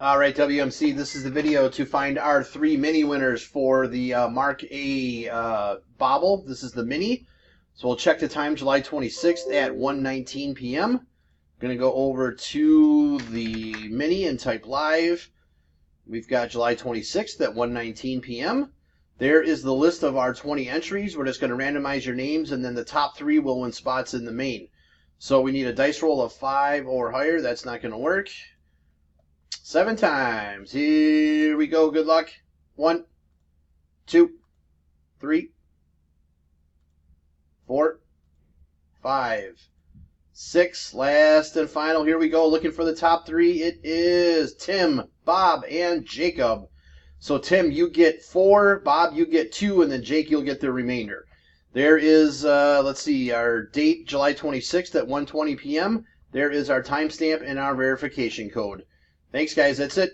All right, WMC, this is the video to find our three mini winners for the Mark A Bobble. This is the mini. So we'll check the time, July 26th at 1:19 p.m. Going to go over to the mini and type live. We've got July 26th at 1:19 p.m. There is the list of our 20 entries. We're just going to randomize your names, and then the top three will win spots in the main. So we need a dice roll of 5 or higher. That's not going to work. 7 times. Here we go. Good luck. 1, 2, 3, 4, 5, 6. Last and final. Here we go. Looking for the top three. It is Tim, Bob, and Jacob. So Tim, you get 4. Bob, you get 2. And then Jake, you'll get the remainder. There is, let's see, our date, July 26th at 1:20 p.m. There is our timestamp and our verification code. Thanks, guys. That's it.